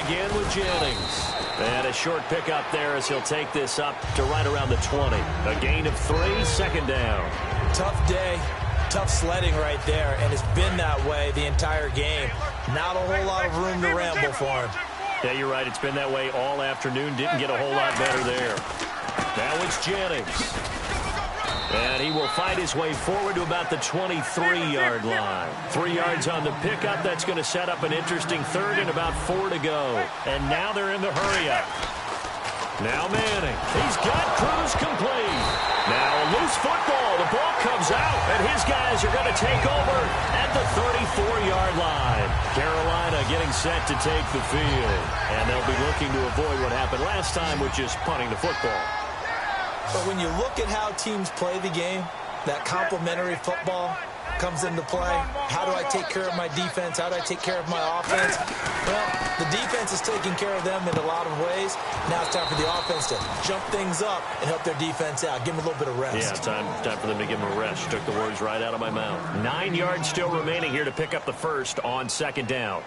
again with Jennings. And a short pickup there as he'll take this up to right around the 20. A gain of 3, 2nd down. Tough day, tough sledding right there, and it's been that way the entire game. Not a whole lot of room to ramble for him. Yeah, you're right. It's been that way all afternoon. Didn't get a whole lot better there. Now it's Jennings. And he will fight his way forward to about the 23-yard line. 3 yards on the pickup. That's going to set up an interesting 3rd and about 4 to go. And now they're in the hurry-up. Now Manning. He's got Cruz complete. Now a loose football. The ball comes out, and his guys are going to take over at the 34-yard line. Carolina getting set to take the field. And they'll be looking to avoid what happened last time, which is punting the football. But when you look at how teams play the game, that complementary football comes into play. How do I take care of my defense? How do I take care of my offense? Well, the defense is taking care of them in a lot of ways. Now it's time for the offense to jump things up and help their defense out. Give them a little bit of rest. Yeah, time for them to give them a rest. Took the words right out of my mouth. 9 yards still remaining here to pick up the first on 2nd down.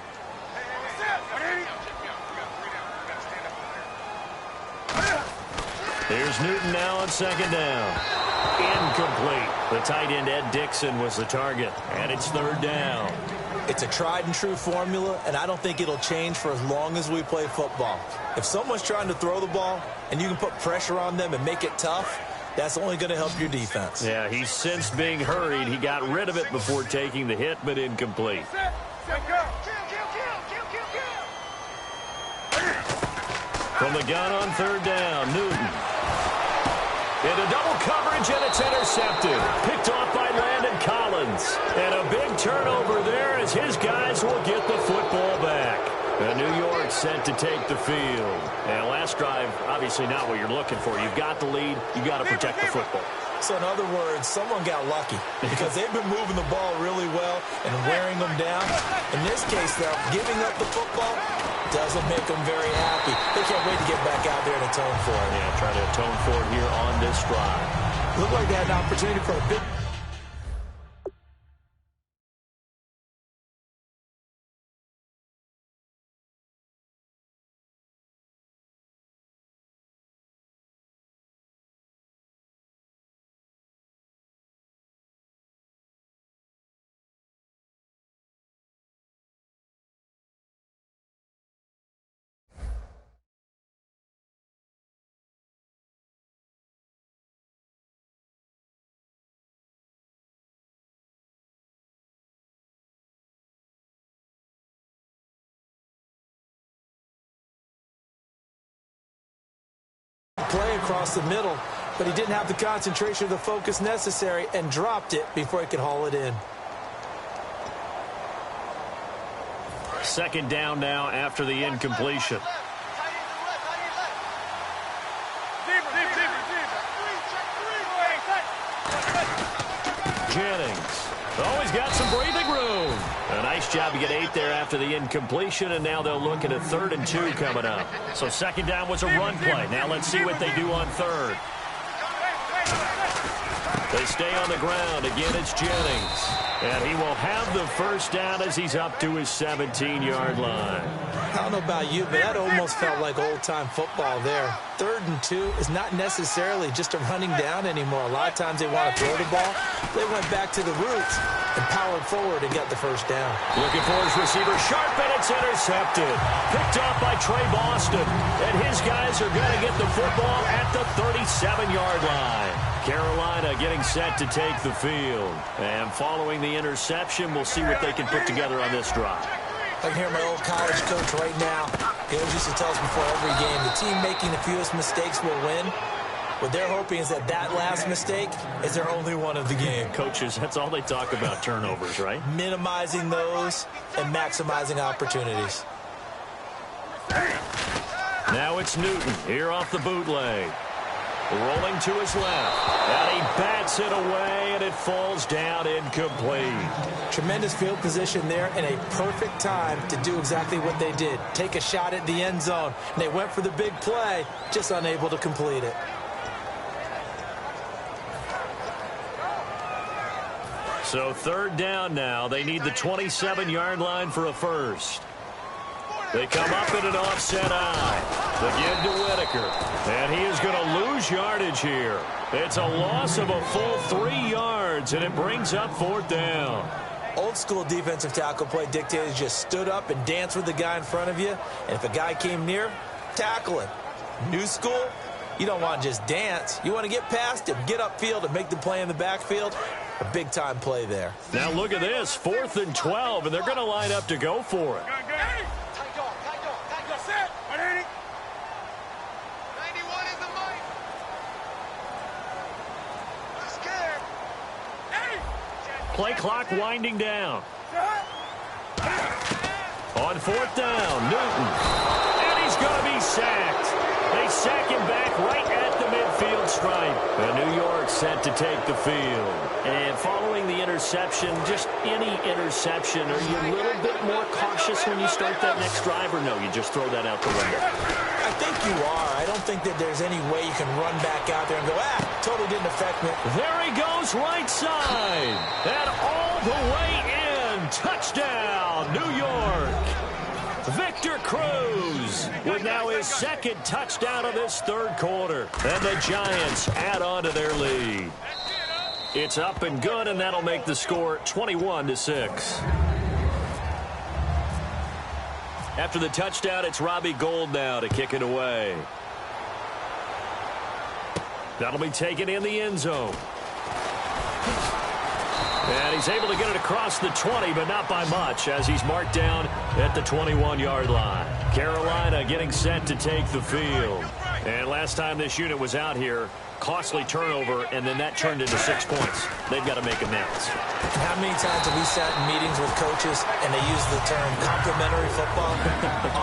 Here's Newton now on 2nd down. Incomplete. The tight end, Ed Dixon, was the target. And it's 3rd down. It's a tried-and-true formula, and I don't think it'll change for as long as we play football. If someone's trying to throw the ball and you can put pressure on them and make it tough, that's only going to help your defense. Yeah, he's since being hurried. He got rid of it before taking the hit, but incomplete. From the gun on 3rd down, Newton. Into double coverage, and it's intercepted. Picked off by Landon Collins. And a big turnover there as his guys will get the football back. And New York set to take the field. And last drive, obviously not what you're looking for. You've got the lead. You've got to protect the football. So in other words, someone got lucky because they've been moving the ball really well and wearing them down. In this case, though, giving up the football doesn't make them very happy. They can't wait to get back out there and atone for it. Yeah, try to atone for it here on this drive. Looked like they had an opportunity for a big... play across the middle, but he didn't have the concentration or the focus necessary and dropped it before he could haul it in. 2nd down now after the incompletion. Jennings. Oh, he's got some breathing room. A nice job to get 8 there after the incompletion, and now they'll look at a 3rd and 2 coming up. So 2nd down was a run play. Now let's see what they do on 3rd. They stay on the ground. Again, it's Jennings. And he will have the 1st down as he's up to his 17-yard line. I don't know about you, but that almost felt like old-time football there. 3rd and 2 is not necessarily just a running down anymore. A lot of times they want to throw the ball. They went back to the roots and powered forward and got the 1st down. Looking for his receiver, sharp, and it's intercepted. Picked off by Trey Boston. And his guys are going to get the football at the 37-yard line. Carolina getting set to take the field. And following the interception, we'll see what they can put together on this drive. I can hear my old college coach right now. He always used to tell us before every game, the team making the fewest mistakes will win. What they're hoping is that that last mistake is their only one of the game. Coaches, that's all they talk about, turnovers, right? Minimizing those and maximizing opportunities. Now it's Newton here off the bootleg. Rolling to his left. And he bats it away, and it falls down incomplete. Tremendous field position there and a perfect time to do exactly what they did. Take a shot at the end zone. And they went for the big play, just unable to complete it. So 3rd down now. They need the 27-yard line for a 1st. They come up in an offset eye. The give to Whitaker. And he is going to lose yardage here. It's a loss of a full 3 yards, and it brings up 4th down. Old school defensive tackle play dictated just stood up and danced with the guy in front of you. And if a guy came near, tackle him. New school, you don't want to just dance. You want to get past him, get upfield, and make the play in the backfield. A big-time play there. Now look at this, 4th and 12, and they're going to line up to go for it. Play clock winding down. On 4th down, Newton. And he's going to be sacked. They sack him back right at the midfield stripe. And New York set to take the field. And following the interception, just any interception, are you a little bit more cautious when you start that next drive, or no, you just throw that out the window? I think you are. I don't think that there's any way you can run back out there and go, totally didn't affect me. There he goes right side. And all the way in. Touchdown, New York. Victor Cruz with now his 2nd touchdown of this 3rd quarter. And the Giants add on to their lead. It's up and good, and that'll make the score 21-6. After the touchdown, it's Robbie Gould now to kick it away. That'll be taken in the end zone. And he's able to get it across the 20, but not by much, as he's marked down at the 21-yard line. Carolina getting set to take the field. And last time this unit was out here, costly turnover, and then that turned into 6 points. They've got to make amends. How many times have we sat in meetings with coaches and they use the term complementary football?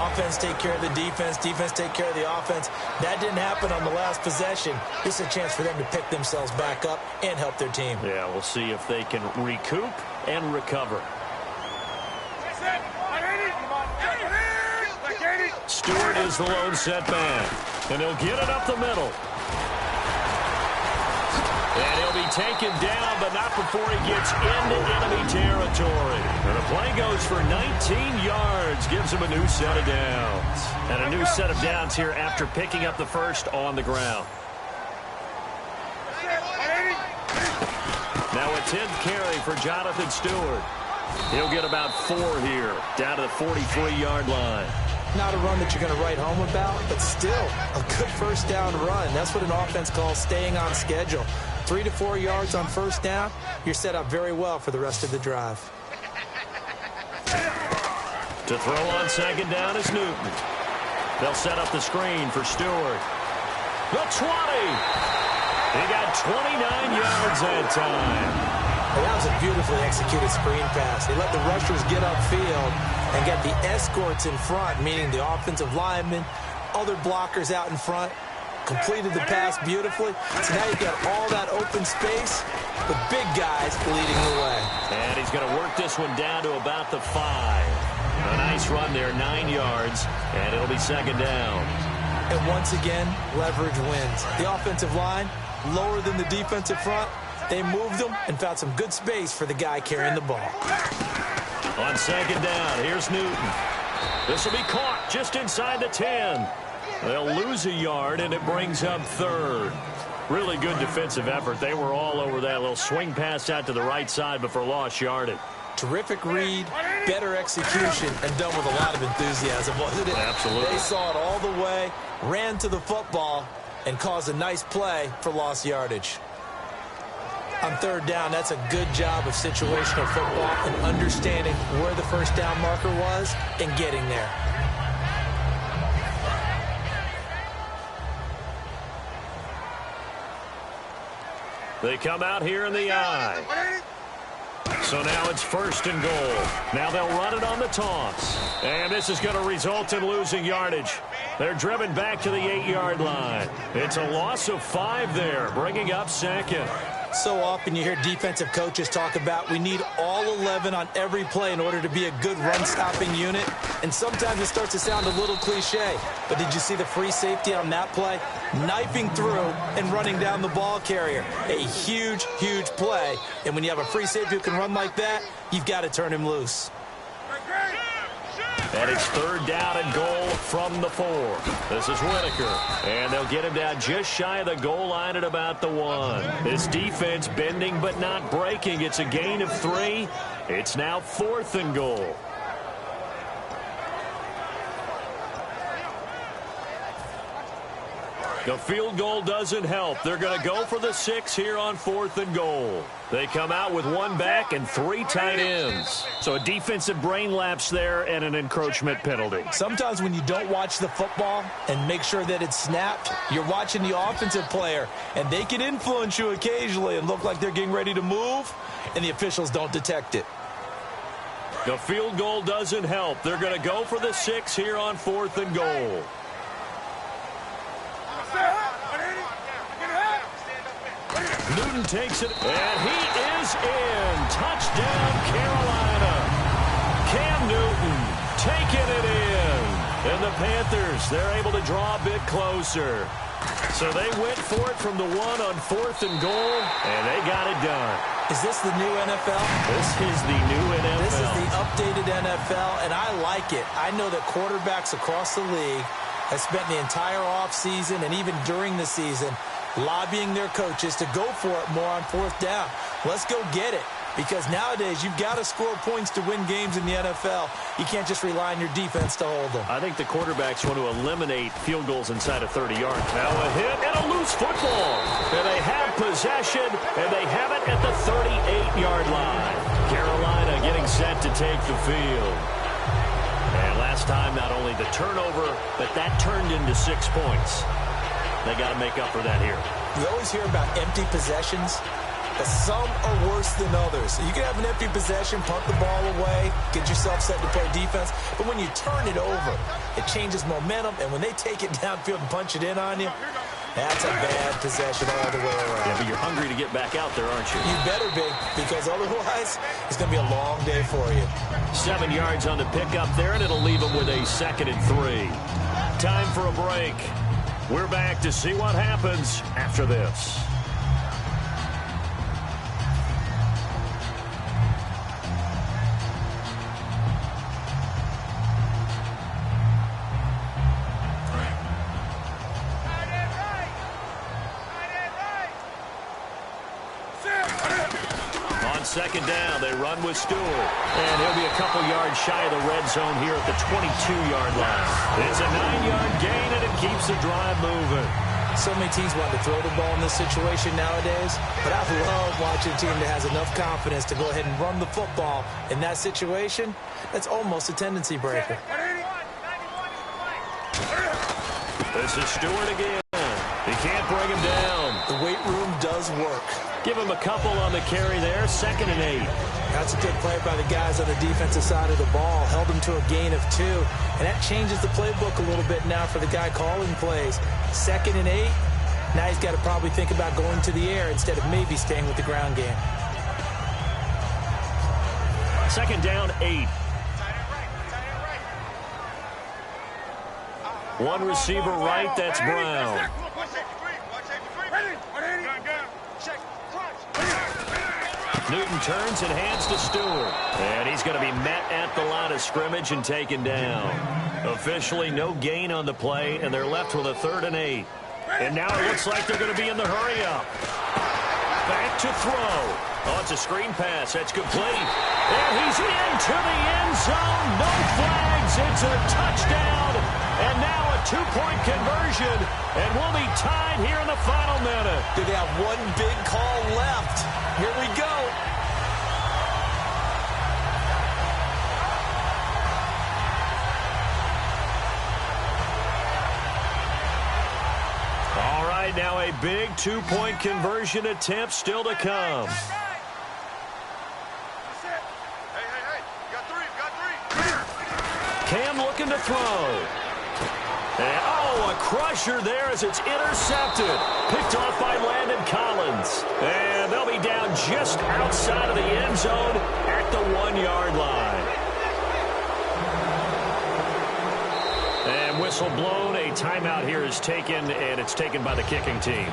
Offense take care of the defense, defense take care of the offense. That didn't happen on the last possession. This is a chance for them to pick themselves back up and help their team. Yeah, we'll see if they can recoup and recover. Stewart is the lone setback, and he'll get it up the middle. And he'll be taken down, but not before he gets into enemy territory. And the play goes for 19 yards, gives him a new set of downs. And a new set of downs here after picking up the first on the ground. Now a 10th carry for Jonathan Stewart. He'll get about 4 here, down to the 43-yard line. Not a run that you're going to write home about, but still a good first down run. That's what an offense calls staying on schedule. 3 to 4 yards on first down, you're set up very well for the rest of the drive. To throw on 2nd down is Newton. They'll set up the screen for Stewart. The 20. He got 29 yards that time. Well, that was a beautifully executed screen pass. They let the rushers get upfield and get the escorts in front, meaning the offensive linemen, other blockers out in front, completed the pass beautifully. So now you've got all that open space with big guys leading the way. And he's going to work this one down to about the 5. A nice run there, 9 yards, and it'll be 2nd down. And once again, leverage wins. The offensive line, lower than the defensive front. They moved them and found some good space for the guy carrying the ball. On 2nd down, here's Newton. This will be caught just inside the 10. They'll lose a yard, and it brings up 3rd. Really good defensive effort. They were all over that little swing pass out to the right side, but for lost yardage. Terrific read, better execution, and done with a lot of enthusiasm, wasn't it? Absolutely. They saw it all the way, ran to the football, and caused a nice play for lost yardage. On 3rd down, that's a good job of situational football and understanding where the first down marker was and getting there. They come out here in the eye. So now it's 1st and goal. Now they'll run it on the toss. And this is going to result in losing yardage. They're driven back to the 8-yard line. It's a loss of 5 there, bringing up 2nd. So often you hear defensive coaches talk about we need all 11 on every play in order to be a good run-stopping unit. And sometimes it starts to sound a little cliche. But did you see the free safety on that play? Knifing through and running down the ball carrier. A huge, huge play. And when you have a free safety who can run like that, you've got to turn him loose. And it's 3rd down and goal from the 4. This is Whitaker. And they'll get him down just shy of the goal line at about the 1. This defense bending but not breaking. It's a gain of 3. It's now 4th and goal. The field goal doesn't help. They're going to go for the 6 here on 4th and goal. They come out with 1 back and 3 tight ends. So a defensive brain lapse there and an encroachment penalty. Sometimes when you don't watch the football and make sure that it's snapped, you're watching the offensive player, and they can influence you occasionally and look like they're getting ready to move, and the officials don't detect it. The field goal doesn't help. They're going to go for the 6 here on 4th and goal. Newton takes it, and he is in. Touchdown, Carolina. Cam Newton taking it in. And the Panthers, they're able to draw a bit closer. So they went for it from the 1 on 4th and goal, and they got it done. Is this the new NFL? This is the new NFL. This is the updated NFL, and I like it. I know that quarterbacks across the league have spent the entire offseason and even during the season lobbying their coaches to go for it more on 4th down. Let's go get it. Because nowadays, you've got to score points to win games in the NFL. You can't just rely on your defense to hold them. I think the quarterbacks want to eliminate field goals inside of 30 yards. Now a hit and a loose football. And they have possession, and they have it at the 38-yard line. Carolina getting set to take the field. And last time, not only the turnover, but that turned into 6 points. They got to make up for that here. We always hear about empty possessions. Some are worse than others. You can have an empty possession, punt the ball away, get yourself set to play defense. But when you turn it over, it changes momentum. And when they take it downfield and punch it in on you, that's a bad possession all the way around. Yeah, but you're hungry to get back out there, aren't you? You better be, because otherwise it's going to be a long day for you. 7 yards on the pickup there, and it'll leave them with a 2nd and 3. Time for a break. We're back to see what happens after this. On 2nd down, they run with Stewart. And he'll be a couple yards shy of the red zone here at the 22-yard line. It's a 9-yard gain, and it keeps the drive moving. So many teams want to throw the ball in this situation nowadays, but I love watching a team that has enough confidence to go ahead and run the football in that situation. That's almost a tendency breaker. This is Stewart again. He can't bring him down. The weight room does work. Give him a couple on the carry there, 2nd and 8. That's a good play by the guys on the defensive side of the ball. Held him to a gain of 2. And that changes the playbook a little bit now for the guy calling plays. 2nd and 8. Now he's got to probably think about going to the air instead of maybe staying with the ground game. 2nd down, 8. One receiver right, that's Brown. Newton turns and hands to Stewart. And he's going to be met at the line of scrimmage and taken down. Officially no gain on the play, and they're left with a 3rd and 8. And now it looks like they're going to be in the hurry-up. Back to throw. Oh, it's a screen pass. That's complete. And he's into the end zone. No flags. It's a touchdown. And now a 2-point conversion. And we'll be tied here in the final minute. Do they have one big call left? Here we go. All right, now a big 2-point conversion attempt still to come. Cam looking to throw. And, a crusher there as it's intercepted. Picked off by Landon Collins. And they'll be down just outside of the end zone at the 1-yard line. And whistle blown. A timeout here is taken, and it's taken by the kicking team.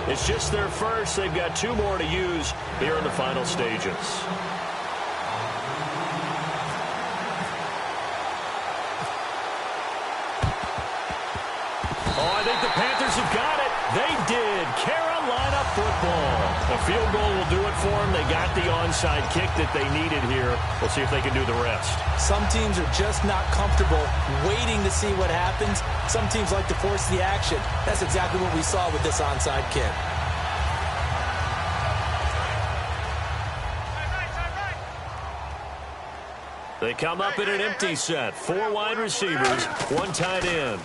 It's just their first. They've got 2 more to use here in the final stages. A field goal will do it for them. They got the onside kick that they needed here. We'll see if they can do the rest. Some teams are just not comfortable waiting to see what happens. Some teams like to force the action. That's exactly what we saw with this onside kick. They come up in an empty set. 4 wide receivers, 1 tight end.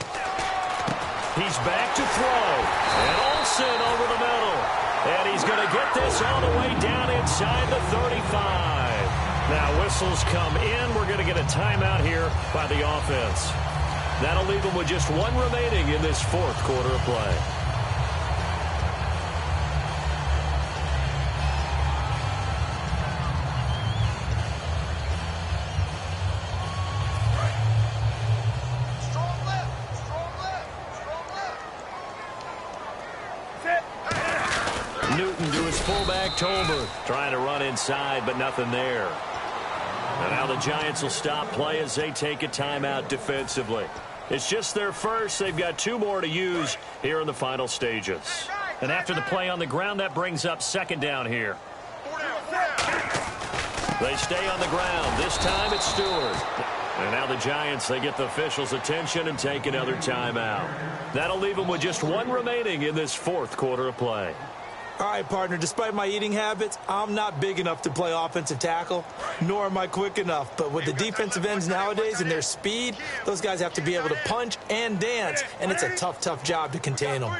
He's back to throw. And Olsen over the middle. And he's going to get this all the way down inside the 35. Now whistles come in. We're going to get a timeout here by the offense. That'll leave them with just 1 remaining in this 4th quarter of play. Newton to his fullback, Tolbert, trying to run inside, but nothing there. And now the Giants will stop play as they take a timeout defensively. It's just their first. They've got 2 more to use here in the final stages. And after the play on the ground, that brings up 2nd down here. They stay on the ground. This time it's Stewart. And now the Giants, they get the officials' attention and take another timeout. That'll leave them with just 1 remaining in this 4th quarter of play. All right, partner, despite my eating habits, I'm not big enough to play offensive tackle, nor am I quick enough. But with the defensive ends nowadays and their speed, those guys have to be able to punch and dance, and it's a tough, tough job to contain them. On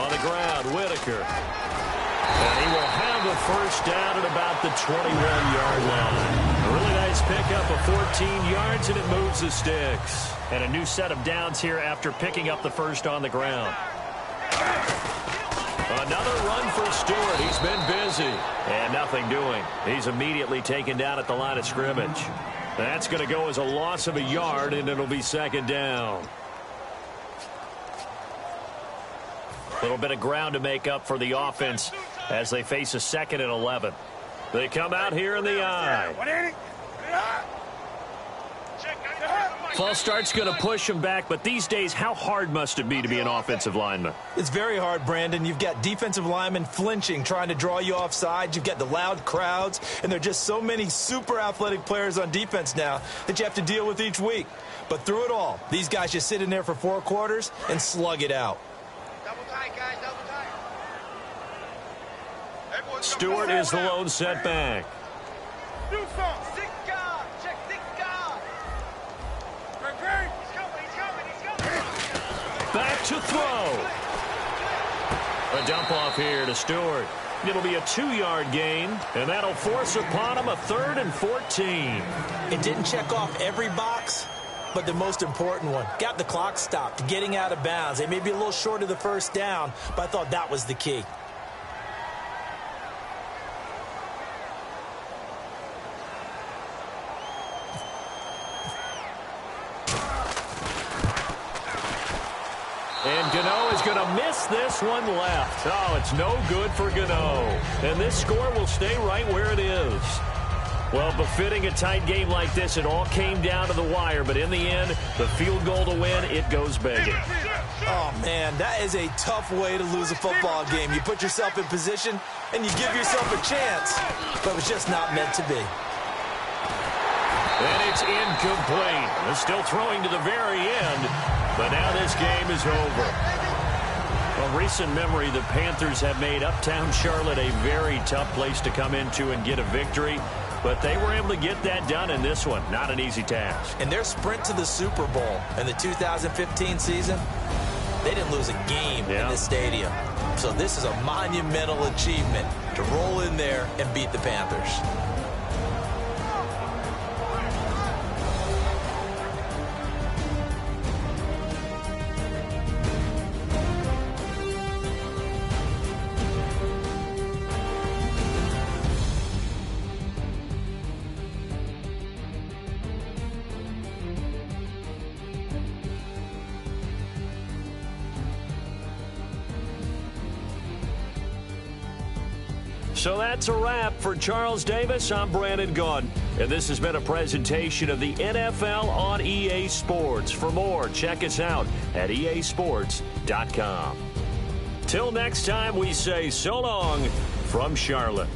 the ground, Whitaker. And he will have a first down at about the 21-yard line. A really nice pickup of 14 yards, and it moves the sticks. And a new set of downs here after picking up the first on the ground. Another run for Stewart. He's been busy. And nothing doing. He's immediately taken down at the line of scrimmage. That's going to go as a loss of a yard, and it'll be 2nd down. A little bit of ground to make up for the offense as they face a 2nd and 11. They come out here in the eye. False start's going to push him back, but these days, how hard must it be to be an offensive lineman? It's very hard, Brandon. You've got defensive linemen flinching, trying to draw you offside. You've got the loud crowds, and there are just so many super athletic players on defense now that you have to deal with each week. But through it all, these guys just sit in there for 4 quarters and slug it out. Double tight, guys, double tight. Stewart is the lone setback. Back to throw. A dump off here to Stewart. It'll be a 2-yard gain, and that'll force upon him a 3rd and 14. It didn't check off every box, but the most important one. Got the clock stopped, getting out of bounds. They may be a little short of the first down, but I thought that was the key. And Gano is going to miss this one left. Oh, it's no good for Gano. And this score will stay right where it is. Well, befitting a tight game like this, it all came down to the wire. But in the end, the field goal to win, it goes begging. Oh, man, that is a tough way to lose a football game. You put yourself in position, and you give yourself a chance. But it was just not meant to be. And it's incomplete. They're still throwing to the very end. But now this game is over. Well, recent memory, the Panthers have made Uptown Charlotte a very tough place to come into and get a victory. But they were able to get that done in this one. Not an easy task. And their sprint to the Super Bowl in the 2015 season, they didn't lose a game in this stadium. So this is a monumental achievement to roll in there and beat the Panthers. So that's a wrap. For Charles Davis, I'm Brandon Gaudin. And this has been a presentation of the NFL on EA Sports. For more, check us out at easports.com. Till next time, we say so long from Charlotte.